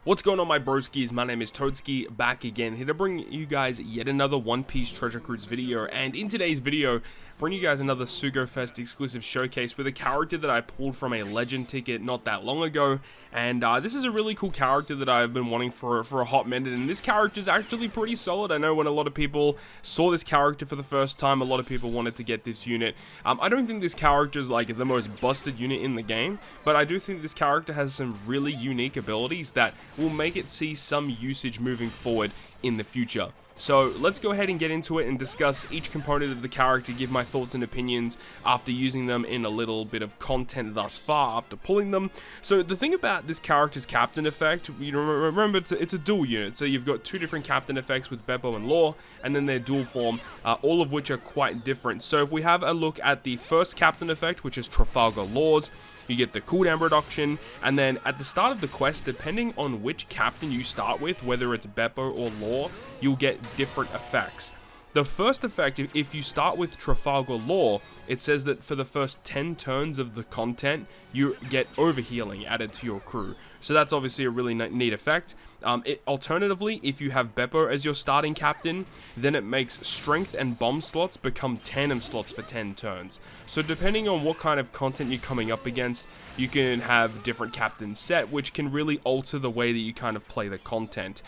What's going on, my broskiis? My name is Toadski, back again, here to bring you guys yet another One Piece Treasure Cruise video. And in today's video, bring you guys another Sugo-Fest exclusive showcase with a character that I pulled from a legend ticket not that long ago. And this is a really cool character that I've been wanting for a hot minute, and this character is actually pretty solid. I know when a lot of people saw this character for the first time, a lot of people wanted to get this unit. I don't think this character is like the most busted unit in the game, but I do think this character has some really unique abilities that will make it see some usage moving forward in the future. So let's go ahead and get into it and discuss each component of the character, give my thoughts and opinions after using them in a little bit of content thus far after pulling them. So the thing about this character's captain effect, you know, remember it's a dual unit, so you've got two different captain effects with BEPO and Law, and then their dual form, all of which are quite different. So if we have a look at the first captain effect, which is Trafalgar Laws, you get the cooldown reduction, and then at the start of the quest, depending on which captain you start with, whether it's BEPO or Law, you'll get different effects. The first effect, if you start with Trafalgar Law, it says that for the first 10 turns of the content, you get overhealing added to your crew. So that's obviously a really neat effect. Alternatively, if you have BEPO as your starting captain, then it makes strength and bomb slots become tandem slots for 10 turns. So depending on what kind of content you're coming up against, you can have different captains set, which can really alter the way that you kind of play the content.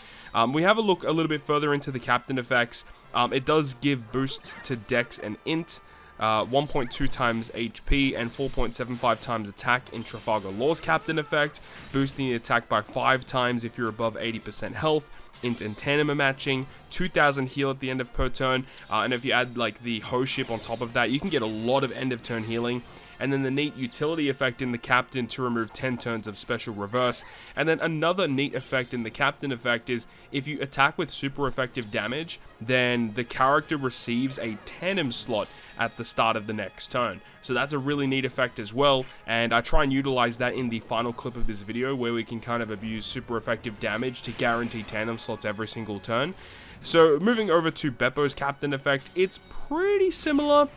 We have a look a little bit further into the captain effects. It does give boosts to Dex and Int, 1.2 times HP and 4.75 times attack in Trafalgar Law's captain effect, boosting the attack by 5 times if you're above 80% health. Int and Tandem are matching, 2000 heal at the end of per turn, and if you add like the Ho ship on top of that, you can get a lot of end of turn healing. And then the neat utility effect in the captain to remove 10 turns of special reverse. And then another neat effect in the captain effect is if you attack with super effective damage, then the character receives a tandem slot at the start of the next turn. So that's a really neat effect as well, and I try and utilize that in the final clip of this video where we can kind of abuse super effective damage to guarantee tandem slots every single turn. So moving over to BEPO's captain effect, it's pretty similar.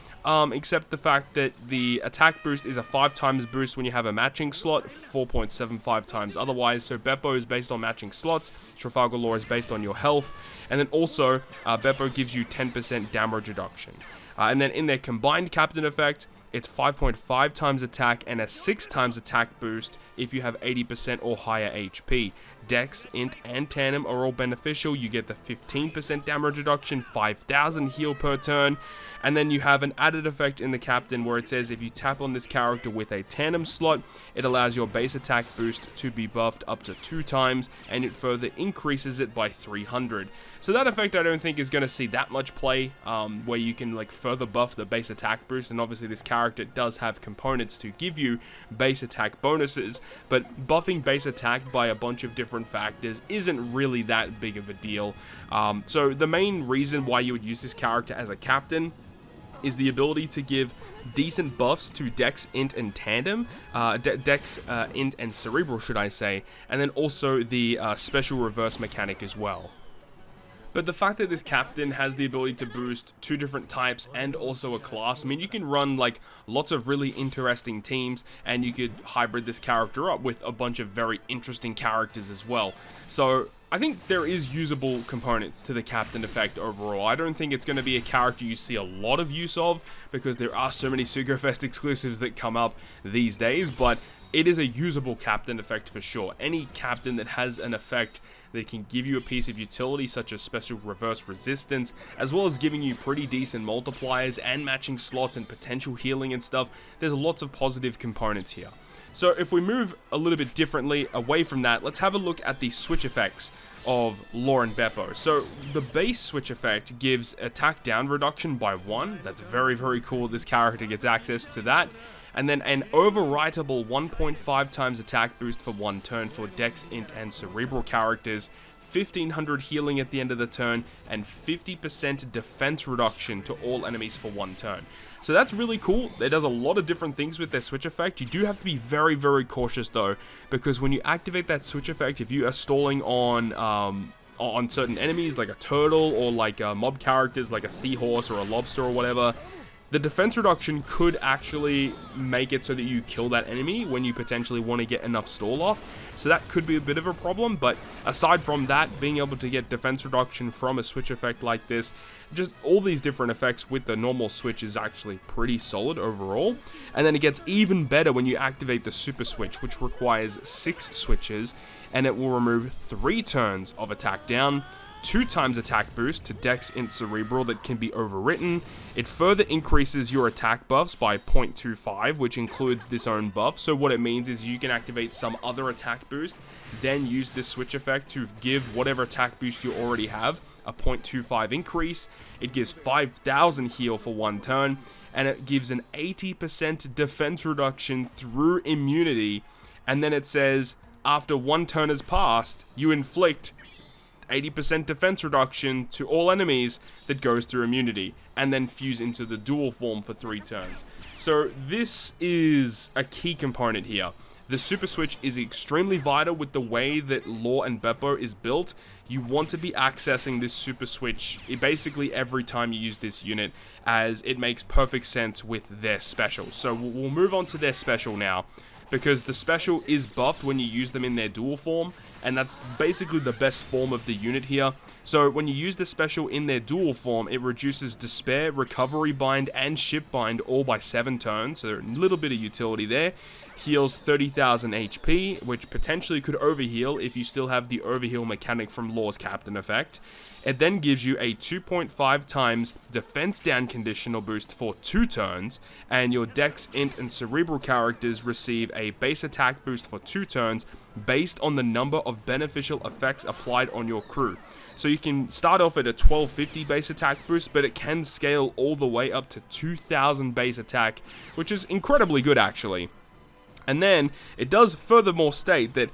Except the fact that the attack boost is a 5 times boost when you have a matching slot, 4.75 times otherwise. So BEPO is based on matching slots, Trafalgar Law is based on your health, and then also BEPO gives you 10% damage reduction. And then in their combined captain effect, it's 5.5 times attack and a 6 times attack boost if you have 80% or higher HP. Dex, Int, and Tandem are all beneficial. You get the 15% damage reduction, 5000 heal per turn, and then you have an added effect in the captain where it says if you tap on this character with a Tandem slot, it allows your base attack boost to be buffed up to 2 times, and it further increases it by 300. So that effect I don't think is going to see that much play, where you can like further buff the base attack boost, and obviously this character does have components to give you base attack bonuses, but buffing base attack by a bunch of different factors isn't really that big of a deal. So the main reason why you would use this character as a captain is the ability to give decent buffs to Dex, Int, and Tandem, Dex, Int, and Cerebral, should I say, and then also the special reverse mechanic as well. But the fact that this captain has the ability to boost 2 different types and also a class, I mean, you can run like lots of really interesting teams, and you could hybrid this character up with a bunch of very interesting characters as well. So I think there is usable components to the captain effect overall. I don't think it's going to be a character you see a lot of use of because there are so many Sugo-Fest exclusives that come up these days, but it is a usable captain effect for sure. Any captain that has an effect that can give you a piece of utility such as special reverse resistance, as well as giving you pretty decent multipliers and matching slots and potential healing and stuff, there's lots of positive components here. So if we move a little bit differently away from that, let's have a look at the switch effects of Law and BEPO. So the base switch effect gives attack down reduction by 1. That's very, very cool. This character gets access to that. And then an overwritable 1.5 times attack boost for 1 turn for Dex, Int, and Cerebral characters. 1500 healing at the end of the turn, and 50% defense reduction to all enemies for 1 turn. So that's really cool. It does a lot of different things with their switch effect. You do have to be very, very cautious though, because when you activate that switch effect, if you are stalling on certain enemies like a turtle or like mob characters like a seahorse or a lobster or whatever, the defense reduction could actually make it so that you kill that enemy when you potentially want to get enough stall off. So that could be a bit of a problem, but aside from that, being able to get defense reduction from a switch effect like this, just all these different effects with the normal switch is actually pretty solid overall. And then it gets even better when you activate the super switch, which requires 6 switches, and it will remove 3 turns of attack down, 2 times attack boost to Dex Int Cerebral that can be overwritten. It further increases your attack buffs by 0.25, which includes this own buff. So what it means is you can activate some other attack boost, then use this switch effect to give whatever attack boost you already have a 0.25 increase. It gives 5000 heal for 1 turn, and it gives an 80% defense reduction through immunity. And then it says, after 1 turn has passed, you inflict 80% defense reduction to all enemies that goes through immunity, and then fuse into the dual form for 3 turns. So this is a key component here. The super switch is extremely vital with the way that Lore and BEPO is built. You want to be accessing this super switch basically every time you use this unit, as it makes perfect sense with their special. So we'll move on to their special now, because the special is buffed when you use them in their dual form, and that's basically the best form of the unit here. So when you use the special in their dual form, it reduces Despair, Recovery Bind, and Ship Bind all by 7 turns, so a little bit of utility there. Heals 30,000 HP, which potentially could overheal if you still have the overheal mechanic from Lore's Captain effect. It then gives you a 2.5 times defense down conditional boost for 2 turns, and your Dex, Int, and Cerebral characters receive a base attack boost for 2 turns based on the number of beneficial effects applied on your crew. So you can start off at a 1250 base attack boost, but it can scale all the way up to 2000 base attack, which is incredibly good actually. And then it does furthermore state that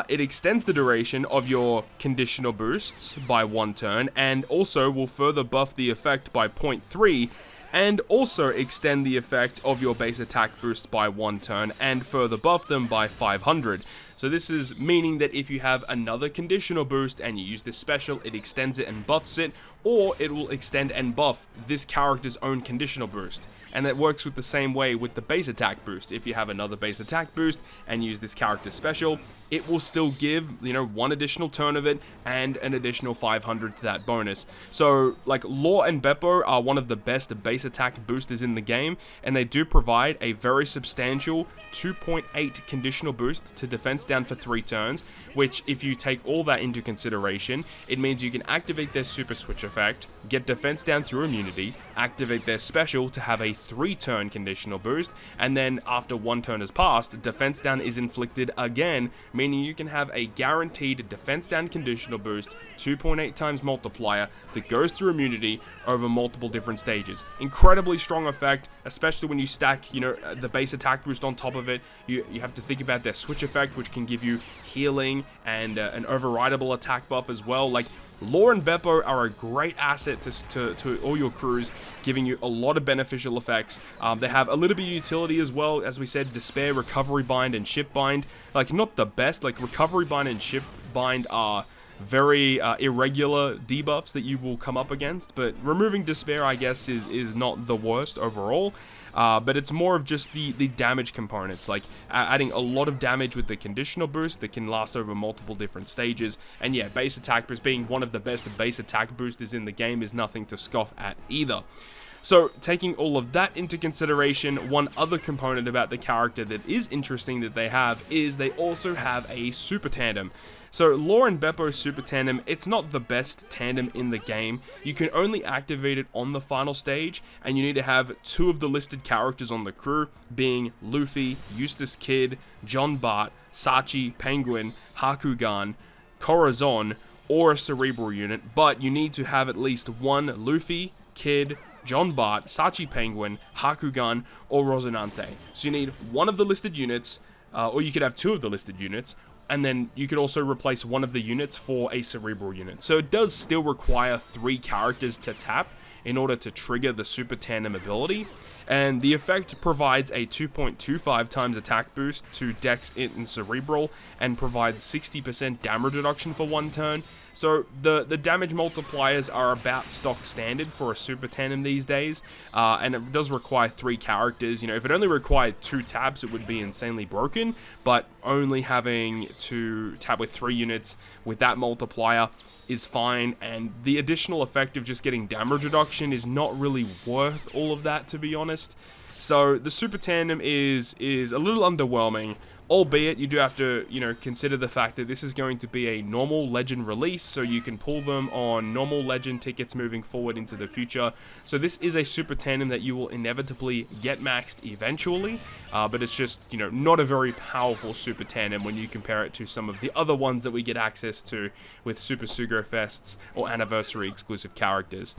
it extends the duration of your conditional boosts by 1 turn, and also will further buff the effect by 0.3, and also extend the effect of your base attack boosts by 1 turn, and further buff them by 500. So this is meaning that if you have another conditional boost and you use this special, it extends it and buffs it, or it will extend and buff this character's own conditional boost. And that works with the same way with the base attack boost. If you have another base attack boost and use this character's special, it will still give, 1 additional turn of it and an additional 500 to that bonus. So, like, Lore and BEPO are one of the best base attack boosters in the game, and they do provide a very substantial 2.8 conditional boost to defense down for 3 turns, which, if you take all that into consideration, it means you can activate their super switch effect, get defense down through immunity, activate their special to have a 3-turn conditional boost, and then after 1 turn has passed, defense down is inflicted again, meaning you can have a guaranteed defense down conditional boost, 2.8 times multiplier that goes through immunity over multiple different stages. Incredibly strong effect, especially when you stack, the base attack boost on top of it. You have to think about their switch effect, which can give you healing and an overrideable attack buff as well. Like, Lore and BEPO are a great asset to all your crews, giving you a lot of beneficial effects. They have a little bit of utility as well, as we said, Despair, Recovery Bind, and Ship Bind. Like, not the best, like Recovery Bind and Ship Bind are very irregular debuffs that you will come up against, but removing Despair, I guess, is not the worst overall. But it's more of just the damage components, like adding a lot of damage with the conditional boost that can last over multiple different stages. And yeah, base attack boost being one of the best base attack boosters in the game is nothing to scoff at either. So, taking all of that into consideration, one other component about the character that is interesting that they have is they also have a super tandem. So, Lore and BEPO super tandem, it's not the best tandem in the game. You can only activate it on the final stage, and you need to have 2 of the listed characters on the crew, being Luffy, Eustace Kid, John Bart, Sachi, Penguin, Hakugan, Corazon, or a Cerebral unit, but you need to have at least 1 Luffy, Kid, John Bart, Sachi Penguin, Hakugan, or Rosinante. So you need 1 of the listed units, or you could have 2 of the listed units, and then you could also replace one of the units for a cerebral unit. So it does still require 3 characters to tap in order to trigger the Super Tandem ability, and the effect provides a 2.25 times attack boost to Dex, Int, and Cerebral, and provides 60% damage reduction for 1 turn. So the damage multipliers are about stock standard for a Super Tandem these days, and it does require 3 characters. You know, if it only required 2 taps, it would be insanely broken, but only having to tap with 3 units with that multiplier is fine, and the additional effect of just getting damage reduction is not really worth all of that, to be honest. So the Super Tandem is a little underwhelming, albeit you do have to, you know, consider the fact that this is going to be a normal Legend release, so you can pull them on normal Legend tickets moving forward into the future. So this is a Super Tandem that you will inevitably get maxed eventually, but it's just, you know, not a very powerful Super Tandem when you compare it to some of the other ones that we get access to with Super Sugo-Fests or Anniversary exclusive characters.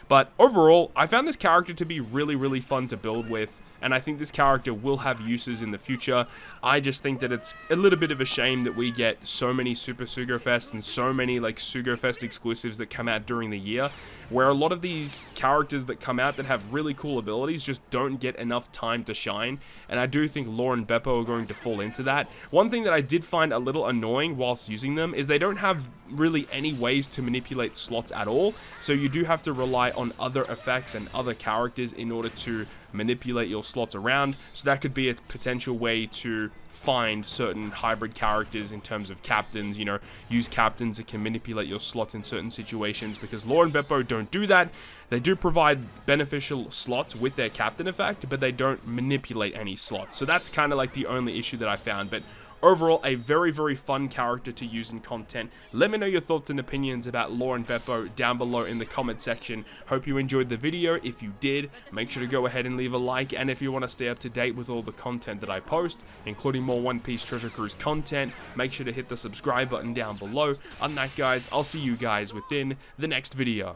But overall, I found this character to be really, really fun to build with, and I think this character will have uses in the future. I just think that it's a little bit of a shame that we get so many Super Sugo-Fest and so many like Sugo-Fest exclusives that come out during the year, where a lot of these characters that come out that have really cool abilities just don't get enough time to shine, and I do think Lore and BEPO are going to fall into that. One thing that I did find a little annoying whilst using them is they don't have really any ways to manipulate slots at all, so you do have to rely on other effects and other characters in order to manipulate your slots around. So that could be a potential way to find certain hybrid characters in terms of captains, you know, use captains that can manipulate your slots in certain situations, because Lore and BEPO don't do that. They do provide beneficial slots with their captain effect, but they don't manipulate any slots. So that's kind of like the only issue that I found, but overall, a very, very fun character to use in content. Let me know your thoughts and opinions about Lore and BEPO down below in the comment section. Hope you enjoyed the video. If you did, make sure to go ahead and leave a like, and if you want to stay up to date with all the content that I post, including more One Piece Treasure Cruise content, make sure to hit the subscribe button down below. On that, guys, I'll see you guys within the next video.